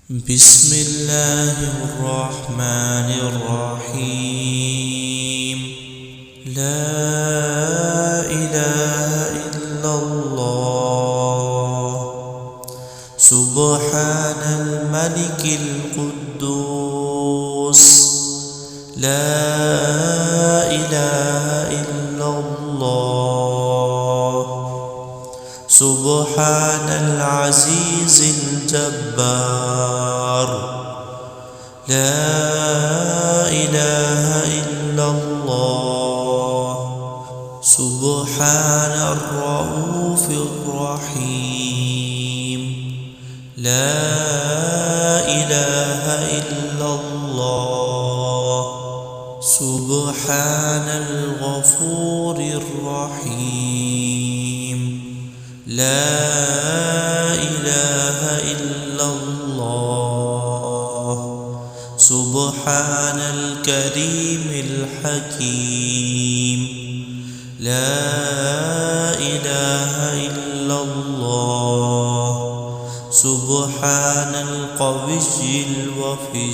بسم الله الرحمن الرحيم. لا إله إلا الله. سبحان الملك القدوس. لا إله إلا الله. سبحان العزيز الجبار. لا إله إلا الله. سبحان الرؤوف الرحيم. لا إله إلا الله. سبحان الغفور الرحيم. لا إله إلا الله. سبحان الكريم الحكيم. لا إله إلا الله. سبحان القوي الوفي.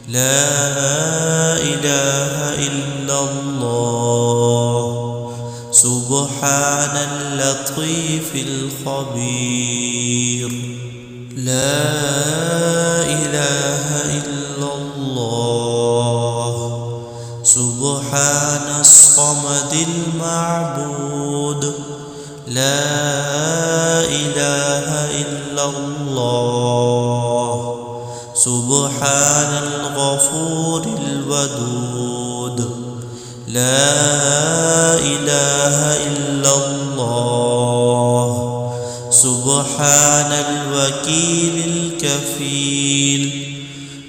لا إله إلا الله. سبحان اللطيف الخبير. لا إله إلا الله. سبحان الصمد المعبود. لا إله إلا الله. سبحان الغفور الودود. لا إله إلا الله. سبحان الوكيل الكفيل.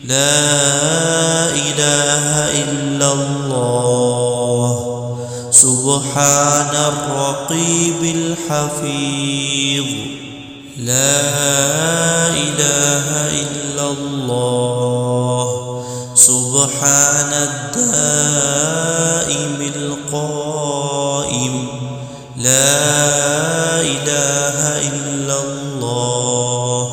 لا إله إلا الله. سبحان الرقيب الحفيظ. لا إله إلا الله. سبحان الدائم القائم. لا إله إلا الله.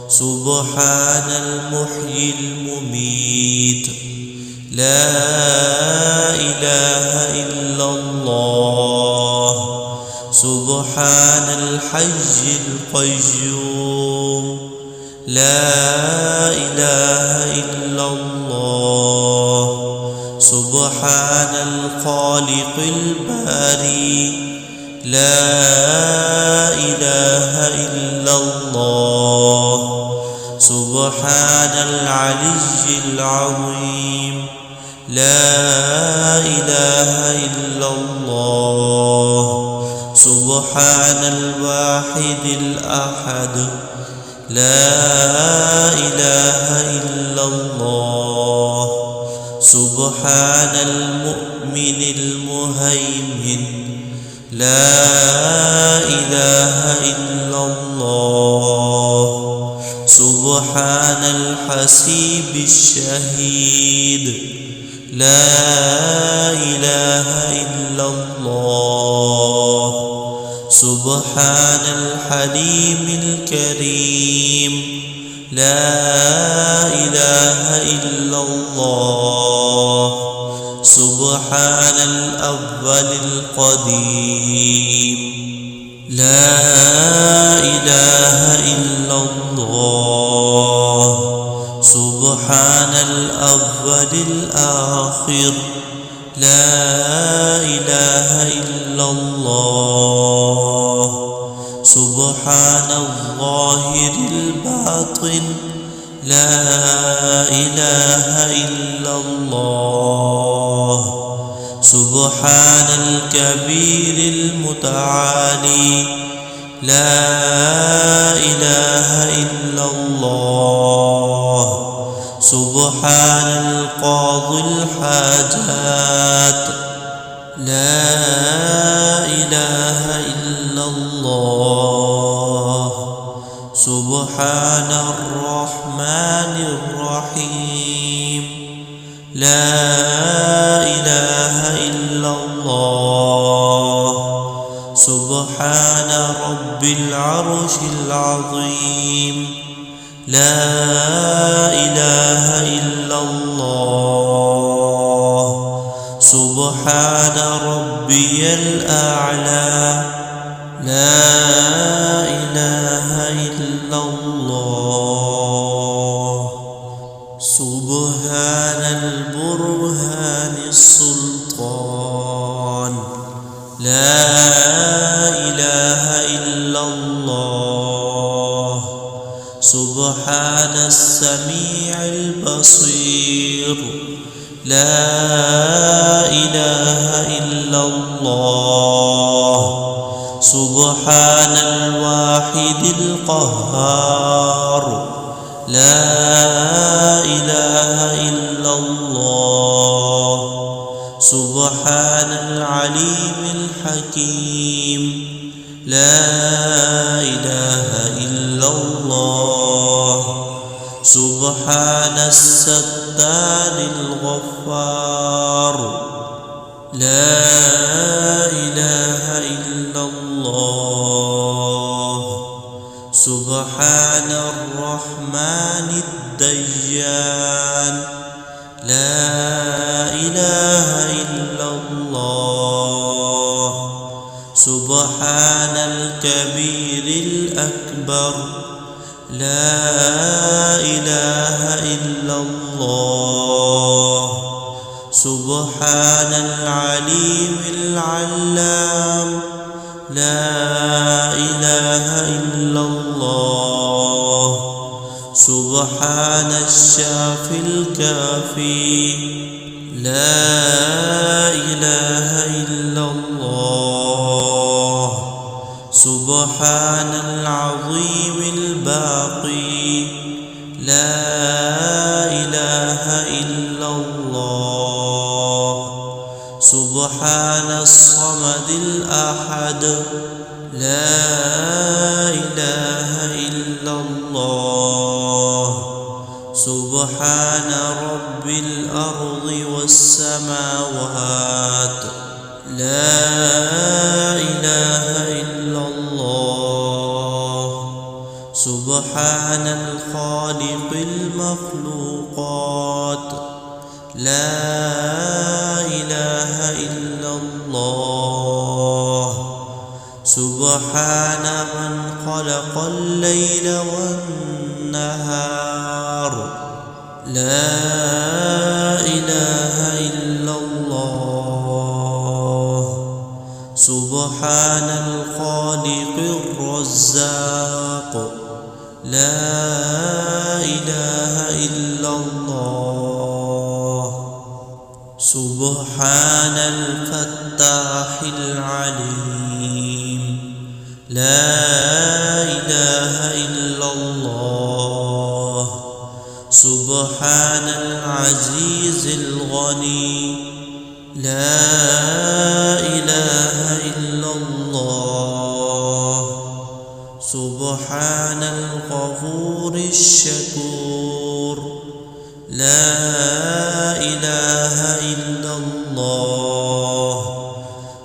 سبحان المحيي المميت. لا إله إلا الله. سبحان الحي القيوم. لا إله إلا الله. سبحان الخالق الباري. لا إله إلا الله. سبحان العلي العظيم. لا إله إلا الله. سبحان الواحد الأحد. لا إله إلا الله. سبحان المؤمن المهيمن. لا إله إلا الله. سبحان الحسيب الشهيد. لا إله إلا الله. سبحان الحليم الكريم. لا إله إلا الله. سبحان الأول القديم. لا إله إلا الله. سبحان الأول الآخر. لا إله إلا الله. سبحان الظاهر الباطن. لا إله إلا الله. سبحان الكبير المتعالي. لا إله إلا الله. سبحان القاضي الحاجات. لا إله إلا الله. سبحان الرحمن الرحيم. لا إله إلا الله. سبحان رب العرش العظيم. لا إله إلا الله سبحان ربي الأعلى لا إله إلا الله سبحان البرهان السلطان لا إله إلا الله سبحان السميع البصير لا إله إلا الله سبحان الواحد القهار لا إله إلا الله سبحان العليم الحكيم لا إله إلا الله سبحان الستار الغفار لا إله إلا الله سبحان الرحمن الديان لا إله إلا الله سبحان الكبير الأكبر لا إله إلا الله سبحان العليم العلام لا إله إلا الله سبحان الشافي الكافي لا إله إلا الله سبحان العظيم الباقي لا إله إلا الله سبحان الصمد الأحد لا إله إلا الله سبحان رب الأرض والسماوات لا إله إلا الله سبحان الخالق المخلوقات لا إله إلا الله سبحان من خلق الليل والنهار لا إله إلا الله سبحان الخالق الرزاق لا إله إلا الله سبحان الفتاح العليم لا إله إلا الله سبحان العزيز الغني لا إله إلا الله سبحان الغفور الشكور لا إله إلا الله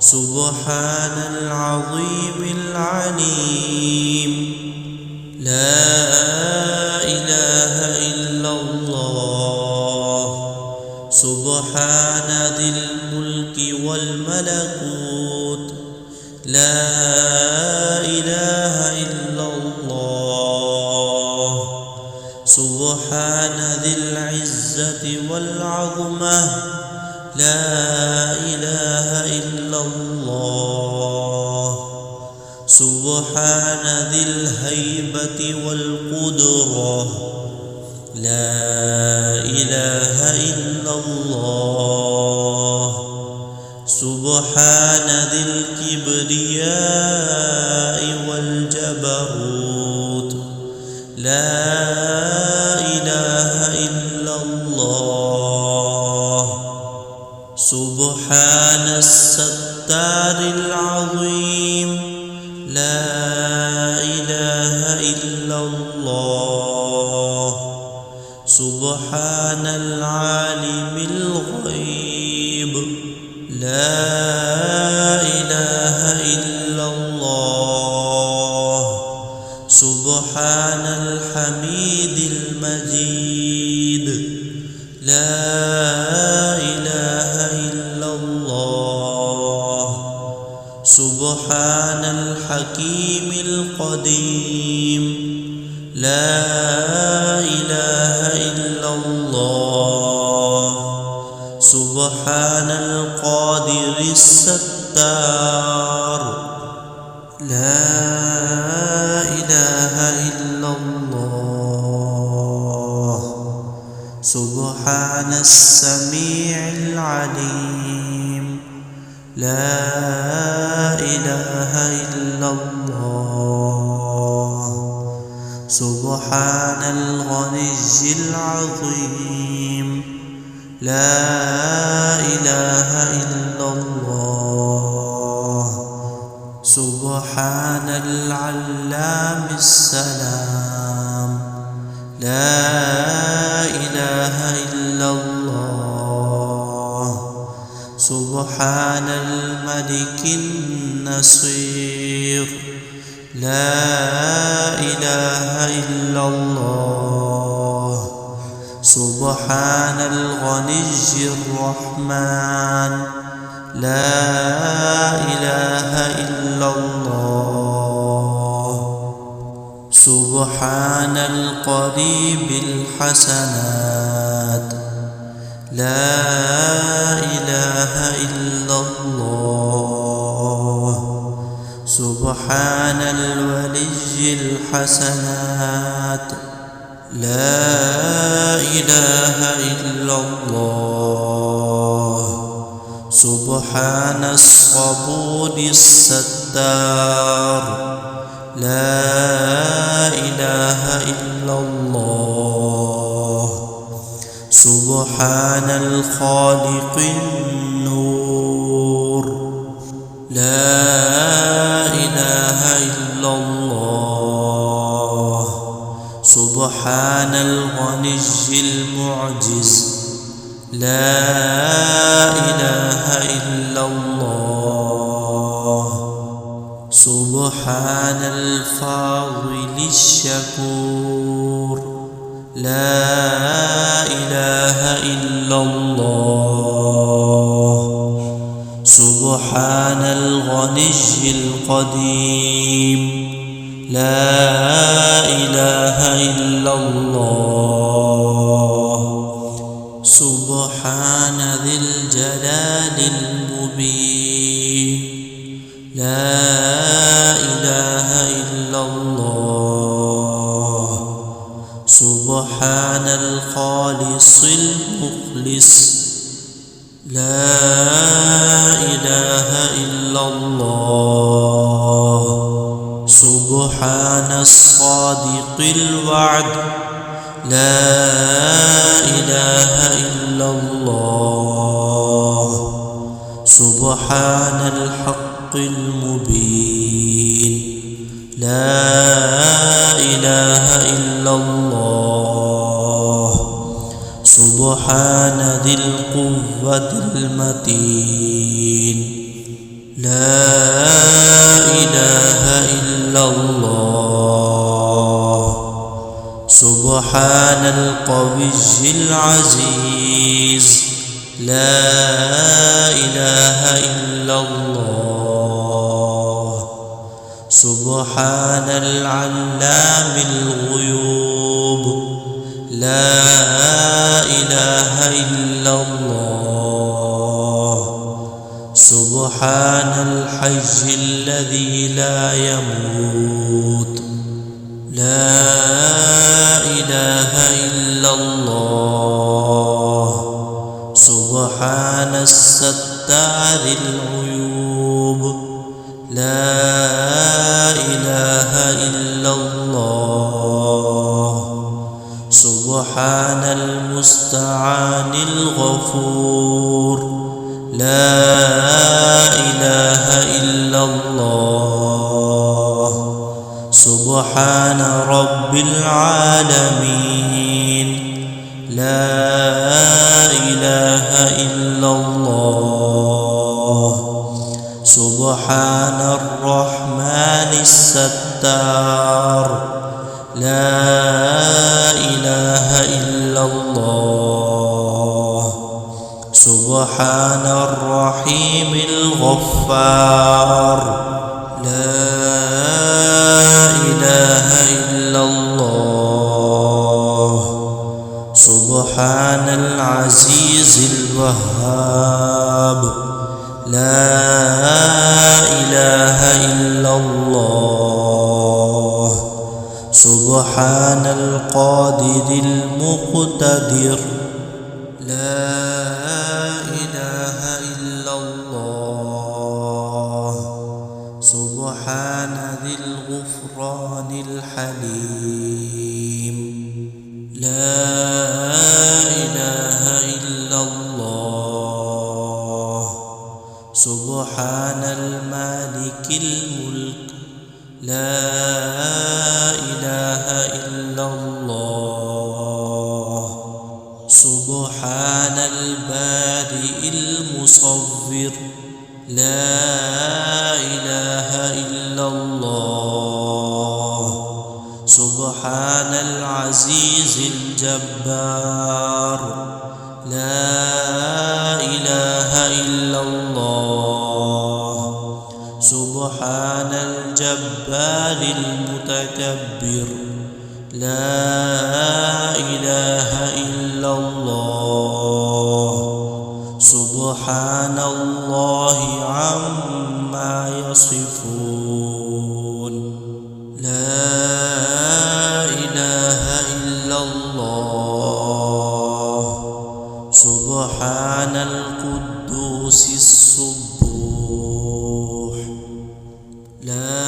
سبحان العظيم العليم لا إله إلا الله سبحان ذي الملك والملكوت لا إله إلا الله سبحان ذي العزة والعظمة لا إله إلا الله سبحان ذي الهيبة والقدرة لا إله إلا الله سبحان ذي الكبرياء والجبروت لا إله إلا الله سبحان الستار العظيم لا إله إلا الله سبحان العالم الغيب لا إله إلا الله سبحان الحميد المجيد لا إله إلا الله سبحان الحكيم القديم لا إله إلا الله سبحان القادر الستار لا إله إلا الله سبحان السميع العليم لا إله إلا الله سبحان الغني العظيم لا إله إلا الله سبحان العلام السلام لا إله إلا الله سبحان الملك النصير لا إله إلا الله سبحان الغني الرحمن لا إله إلا الله سبحان القريب الحسنات لا إله إلا الله سبحان الولي الحسنات لا إله إلا الله سبحان الصبور الستار لا إله إلا الله سبحان الخالق النور لا إله إلا الله سبحان الغني المعجز لا إله إلا الله سبحان الفاضل الشكور لا إله إلا الله سبحان الغني القديم لا إله إلا الله سبحان ذي الجلال المبين لا إله إلا الله سبحان الخالص المخلص لا إله إلا الله سبحان الصادق الوعد لا إله إلا الله سبحان الحق المبين لا إله إلا الله سبحان ذي القوة المتين لا إله إلا الله سبحان القوي العزيز لا إله إلا الله سبحان العلام الغيوب لا إله إلا الله سبحان الحي الذي لا يموت لا إله إلا الله سبحان الستار العيوب لا إله إلا الله سبحان المستعان الغفور لا إله إلا الله سبحان رب العالمين لا إله إلا الله سبحان الرحمن الستار لا إله إلا الله سبحان الرحيم الغفار لا إله إلا الله سبحان العزيز الوهاب لا إله إلا الله سبحان القادر المقتدر لا إله إلا الله سبحان ذي الغفران الحليم لا إله إلا الله سبحان المالك الملك لا إله إلا الله سبحان البارئ المصور لا إله إلا الله سبحان العزيز الجبار لا إله إلا الله سبحان الجبار المتكبر لا إله إلا الله سبحان الله عما يصفون لا إله إلا الله سبحان القدوس السبوح لا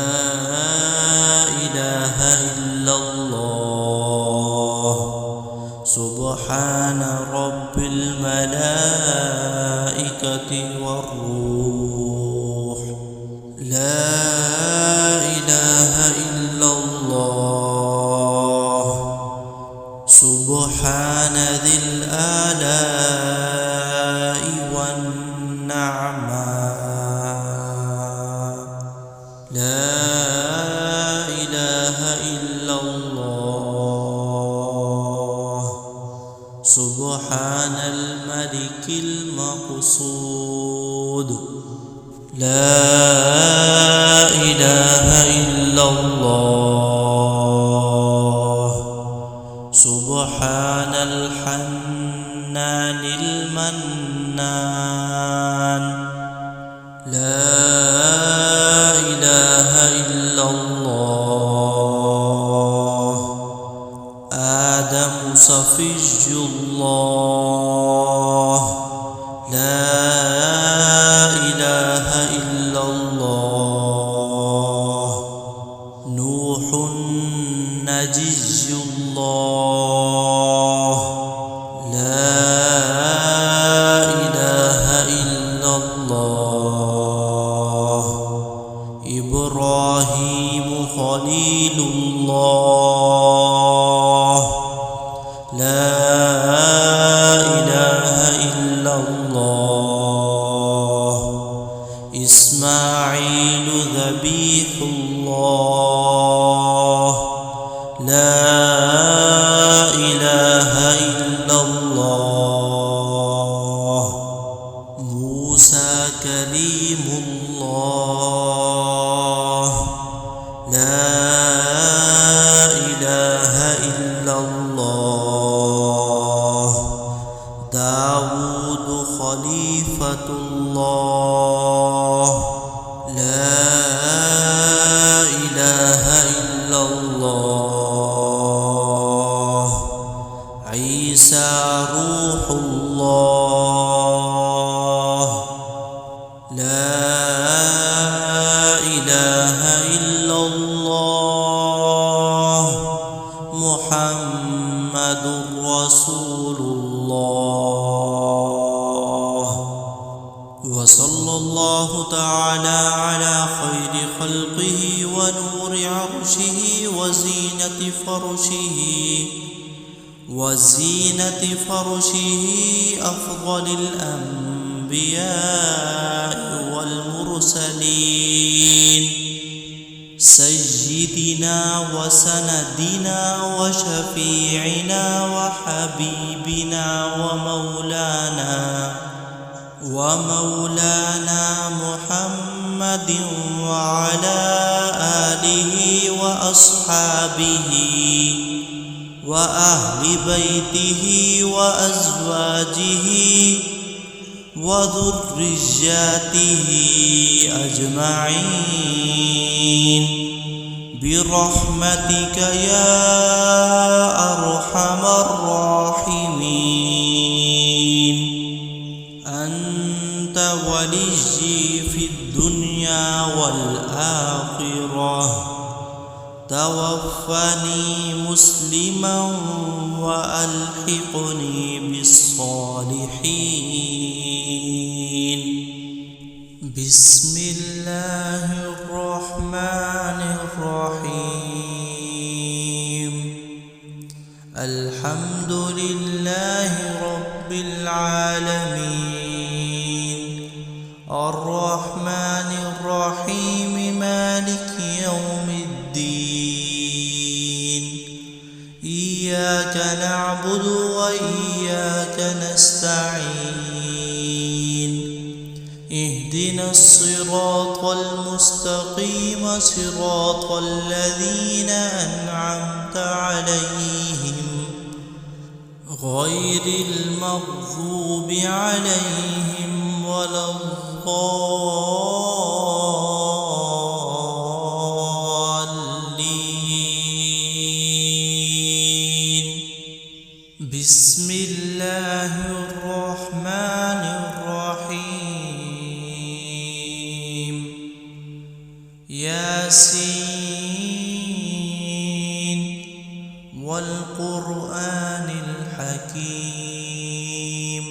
إله إلا الله سبحان رب الملائكة والروح لا إله إلا الله سبحان ذي الآلاء والنعماء لا إله إلا الله سبحان الملك المقصود لا إله إلا الله سبحان الحنان المنان لا إله إلا الله آدم صفي الله لا إله إلا الله نوح نجي الله لا إله إلا الله إبراهيم خليل الله لا إله إلا الله إسماعيل ذبيح الله لا إله إلا الله موسى كليم الله لا إله إلا الله داود خليفة الله لا إله إلا الله عيسى روح الله لا إله إلا الله محمد رسول الله وصلى الله تعالى على خير خلقه ونور عرشه وزينة فرشه أفضل الأنبياء والمرسلين سيدنا وسندنا وشفيعنا وحبيبنا ومولانا محمد وعلى آله وأصحابه وأهل بيته وأزواجه وذرياته أجمعين برحمتك يا أرحم الراحمين. أنت وليي في الدنيا والآخرة، توفني مسلما وألحقني بالصالحين. بسم الله الرحمن الرحيم. الحمد لله رب العالمين، الرحمن الرحيم، مالك يوم الدين. إياك نعبد وإياك نستعين. اهدنا الصراط المستقيم، صراط الذين أنعمت عليهم غير المغضوب عليهم ولا الضالين. بسم الله الرحمن الرحيم. ياسين والقرآن الحكيم،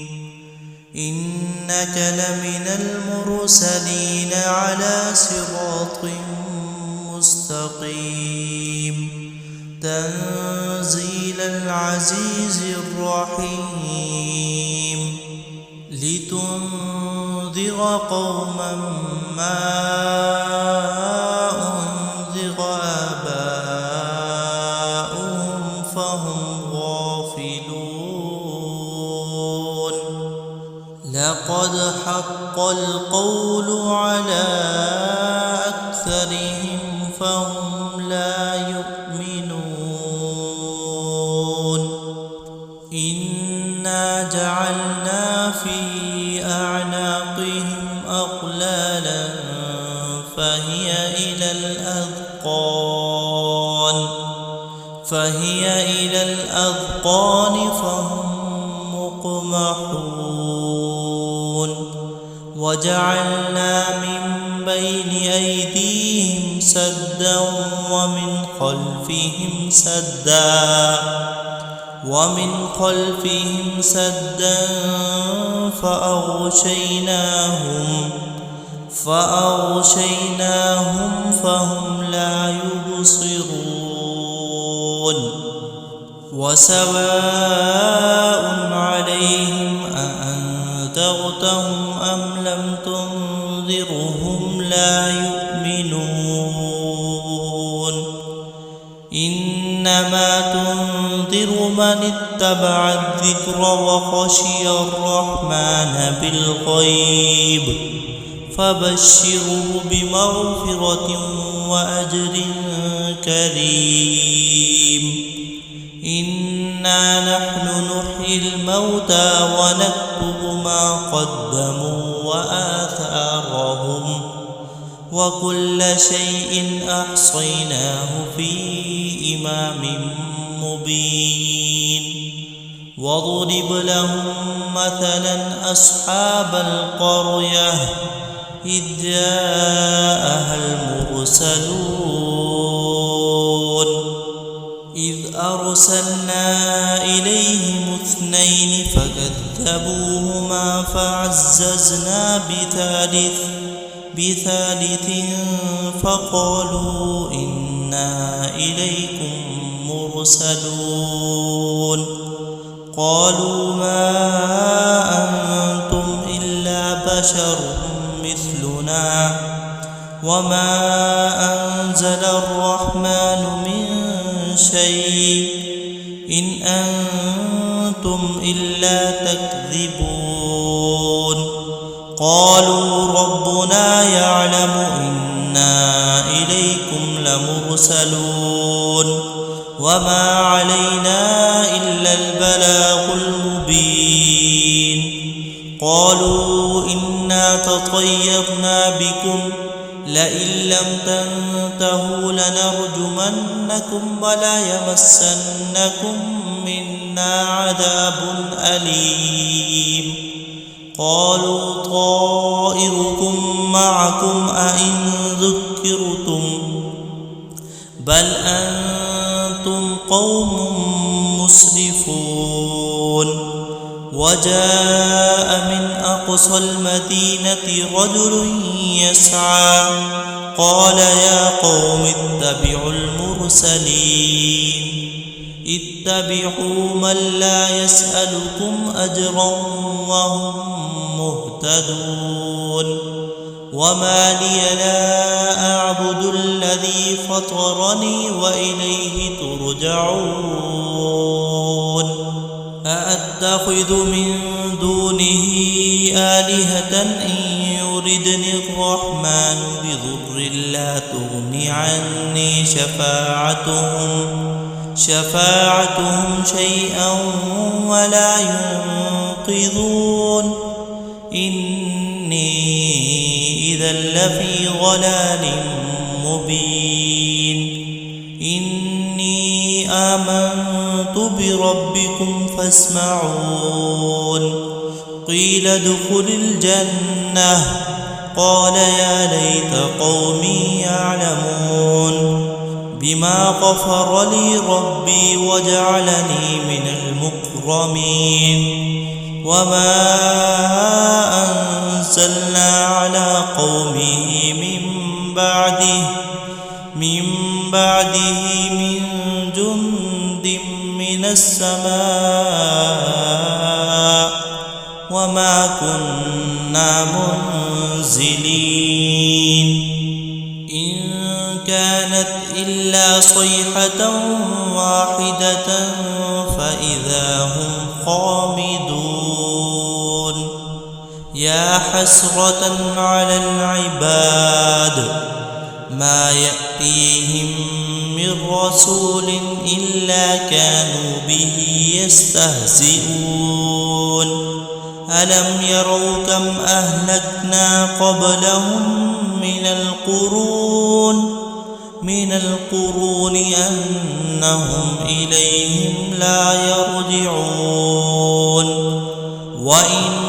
إنك لمن المرسلين على صراط مستقيم. تنزيل العزيز الرحيم، لتنذر قوما ما أنذر آباؤهم فهم غافلون. لقد حق القول على أكثرهم فهم لا يؤمنون. إنا جعلنا في أعناقهم أغلالا فهي إلى الأذقان فهم مقمحون. وجعلنا من بين أيديهم سدا ومن خلفهم سدا فأغشيناهم فهم لا يبصرون. وسواء عليهم أأنذرتهم أم لم تنذرهم لا يؤمنون. إنما تنذر من اتبع الذكر وخشي الرحمن بالغيب، فبشره بمغفرة وأجر كريم. إنا نحن نحيي الموتى ونكتب ما قدموا وآثارهم، وكل شيء أحصيناه في إمام مبين. واضرب لهم مثلا أصحاب القرية إذ جاءها المرسلون، إذ أرسلنا إليهم 2 فكذبوهما فعززنا بثالث فقالوا إنا إليكم مرسلون. قالوا ما أنتم إلا بشر مثلنا وما أنزل الرحمن من شيء إن أنتم إلا تكذبون قالوا ربنا يعلم إنا إليكم لمرسلون وما علينا إلا البلاغ المبين قالوا إنا تطيرنا بكم لئن لم تنتهوا لنرجمنكم وليمسنكم منا عذاب أليم قالوا طائركم معكم أئن ذكرتم بل أنتم قوم مسرفون وجاء من أقصى المدينة رجل يسعى قال يا قوم اتبعوا المرسلين اتبعوا من لا يسألكم أجرا وهم مهتدون وما لي لا أعبد الذي فطرني وإليه ترجعون أأتخذ من دونه آلهة إن يردني الرحمن بضر لا تغن عني شفاعتهم شيئا ولا ينقذون إني إذا لفي ضلال مبين إني آمنت بربكم فاسمعون قيل ادخل الجنة قال يا ليت قومي يعلمون بما غفر لي ربي وجعلني من المكرمين وما أنزلنا على قومه من بعده من جند من السماء وما كنا منزلين إن كانت إلا صيحة واحدة فإذا هم خامدون يا حسرة على العباد ما يأتيهم من رسول إلا كانوا به يستهزئون ألم يروا كم أهلكنا قبلهم من القرون أنهم إليهم لا يرجعون وإن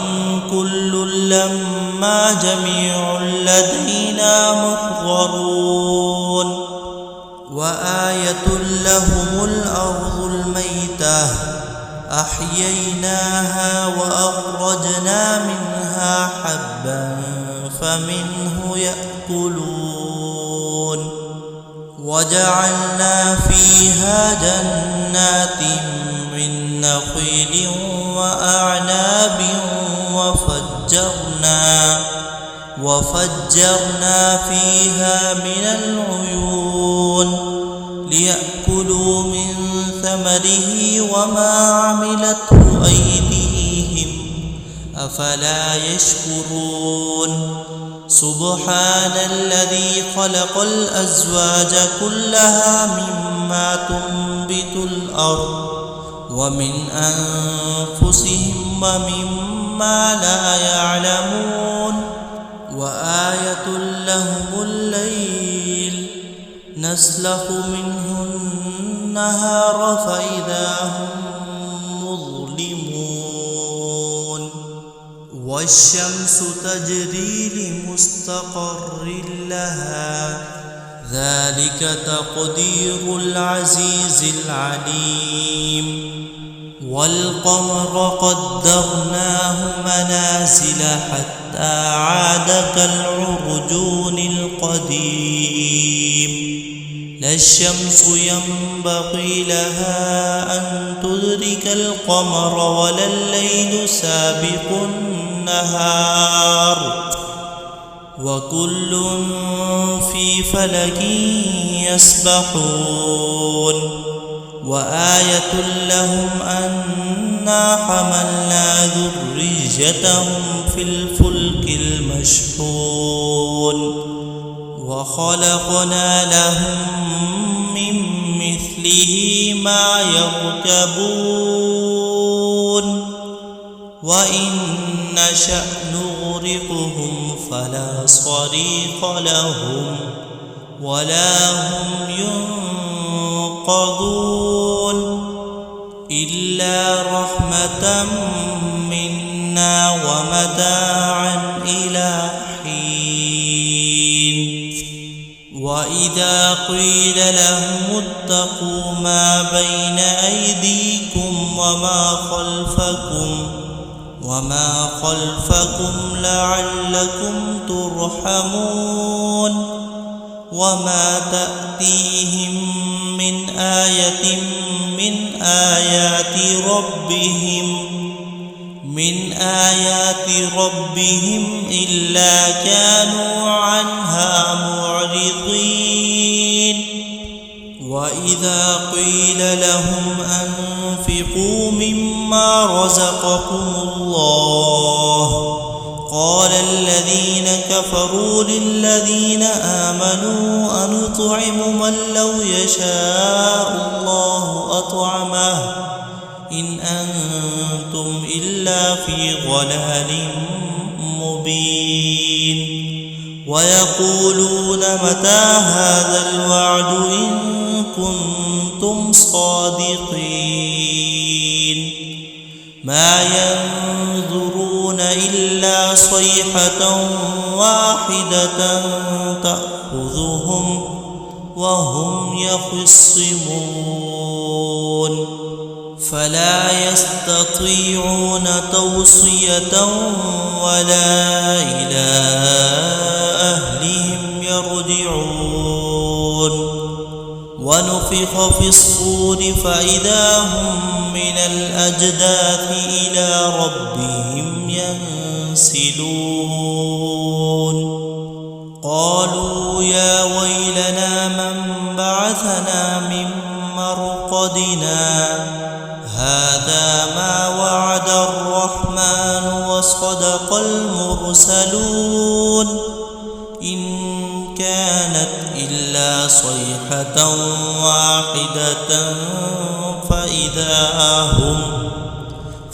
كل لما جميع لدينا محضرون وآية لهم الأرض الميتة أحييناها وأخرجنا منها حبا فمنه يأكلون وجعلنا فيها جنات من نخيل وأعناب وفجرنا فيها من العيون ليأكلوا من ثمره وما عملته أيديهم أفلا يشكرون سبحان الذي خلق الأزواج كلها مما تنبت الأرض ومن أنفسهم ومما لا يعلمون وآية لهم الليل نسلخ منه النهار فإذا هم مظلمون والشمس تجري لمستقر لها ذلك تقدير العزيز العليم والقمر قدرناه منازل حتى عاد كالعرجون القديم لا الشمس ينبغي لها أن تدرك القمر ولا الليل سابق النهار وكل في فلك يسبحون وآية لهم أنا حملنا ذريتهم في الفلك المشحون وخلقنا لهم من مثله ما يركبون وإن نشأ نغرقهم فلا صريخ لهم ولا هم ينقذون إلا رحمة منا ومتاعا إلى حين وإذا قيل لهم اتقوا ما بين أيديكم وما خلفكم لعلكم ترحمون وما تأتيهم من آية من آيات ربهم إلا كانوا عنها معرضين وإذا قيل لهم أنفقوا مما رزقكم الله قال الذين كفروا للذين آمنوا أنطعم من لو يشاء الله أطعمه إن أنتم إلا في ضلال مبين ويقولون متى هذا الوعد إن كنتم صادقين ما ينظرون إلا صيحة واحدة تأخذهم وهم يخصمون فلا يستطيعون توصية ولا إلى أهلهم يرجعون ونفخ في الصور فإذا هم من الأجداث إلى ربهم ينسلون قالوا يا ويلنا من بعثنا من مرقدنا هذا ما وعد الرحمن وصدق المرسلون إن كانت إلا صيحة واحدة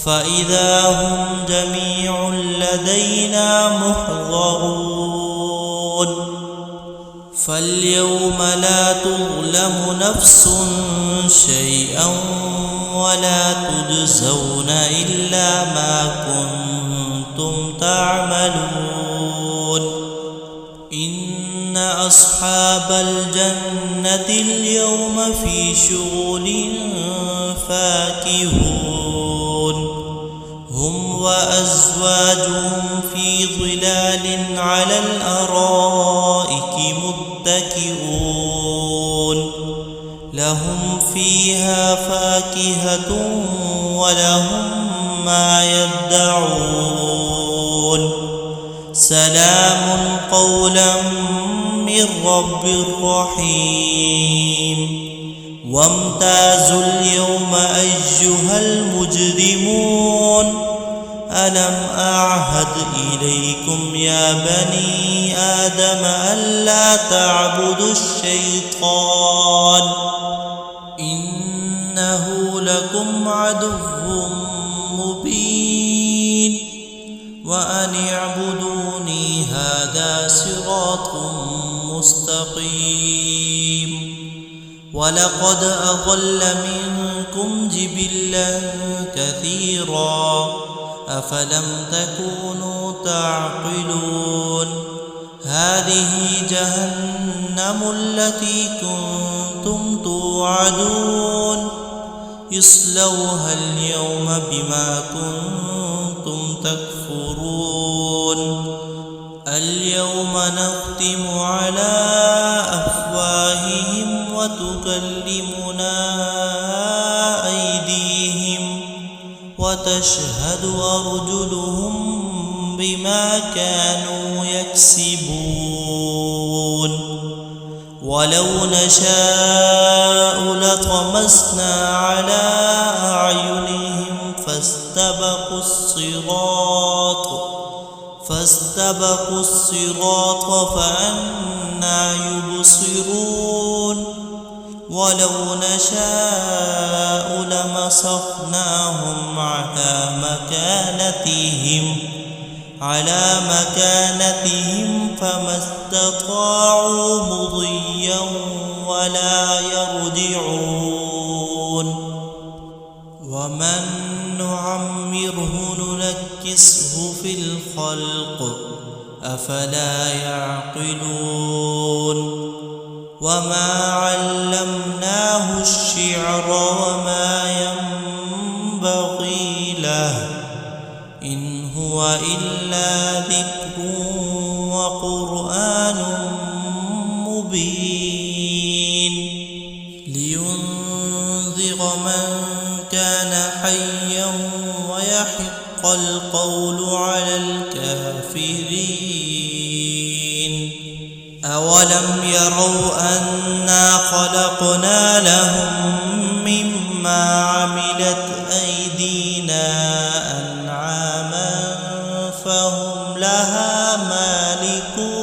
فإذا هم جميع لدينا محضرون فاليوم لا تظلم نفس شيئا ولا تجزون إلا ما كنتم تعملون إن أصحاب الجنة اليوم في شغل فاكهون هم وأزواجهم في ظلال على الأرائك متكئون لهم فيها فاكهة ولهم ما يدعون سلام قولا من رب رحيم وامتازوا اليوم أيها المجرمون ألم أعهد إليكم يا بني آدم ألا تعبدوا الشيطان إنه لكم عدو مبين وأن اعبدوني هذا صراط مستقيم ولقد أضل منكم جبلا كثيرا أفلم تكونوا تعقلون هذه جهنم التي كنتم توعدون اصلوها اليوم بما كنتم تكفرون اليوم نختم على أفواههم وتكلمنا أيديهم وتشهد أرجلهم بما كانوا يكسبون ولو نشاء لطمسنا على أعينهم فاستبقوا الصراط فأنى يبصرون ولو نشاء لمسخناهم على مكانتهم فما استطاعوا مضيا ولا يرجعون ومن نعمره ننكسه في الخلق أفلا يعقلون وما علمناه الشعر وما ينبغي له إن هو إلا ذكر وقرآن مبين لينذر من كان حيا ويحق القول على الكافرين أولم يروا أنا خلقنا لهم مما عملت أيدينا أنعاما فهم لها مالكون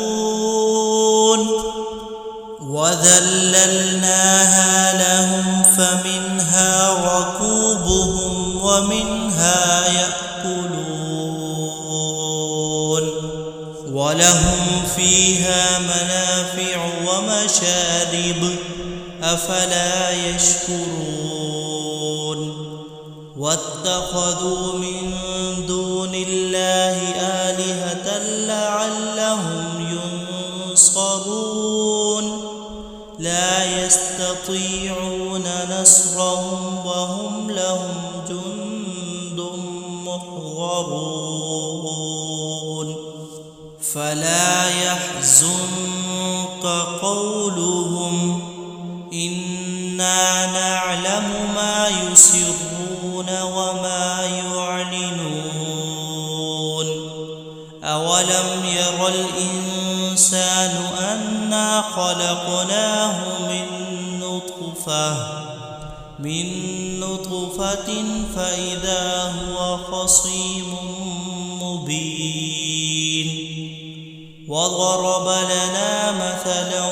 وذللناها لهم فمنها ركوبهم ومنها يأكلون ولهم فيها منافع ومشارب أفلا يشكرون واتخذوا من دون الله آلهة لعلهم ينصرون لا يستطيعون نصرهم وهم لهم جند محضرون فلا يحزنك قولهم إنا نعلم ما يسرون وما يعلنون أولم ير الإنسان أنا خلقناه من نطفة فإذا هو خصيم مبين وضرب لنا مثلا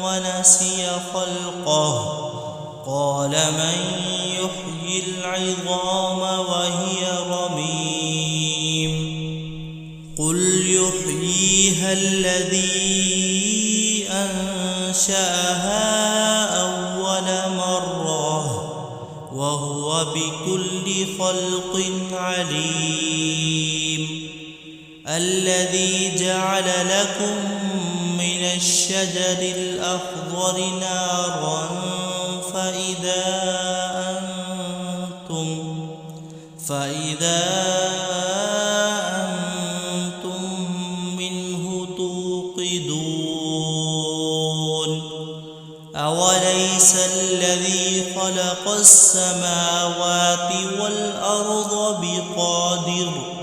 ونسي خلقه قال من يحيي العظام وهي رميم قل يحييها الذي أنشأها أول مرة وهو بكل خلق عليم الذي جعل لكم من الشجر الأخضر نارا فإذا أنتم منه توقدون أوليس الذي خلق السماوات والأرض بقادر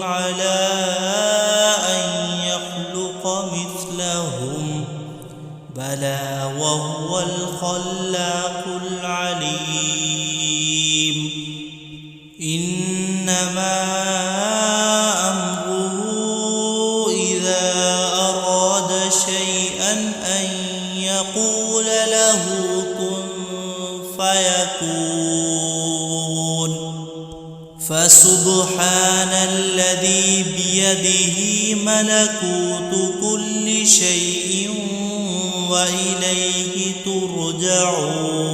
على أن يخلق مثلهم بلى وهو الخلاق العليم إنما أمره إذا أراد شيئا أن يقول له كن فيكون فسبحان الذي بيده ملكوت كل شيء وإليه ترجعون.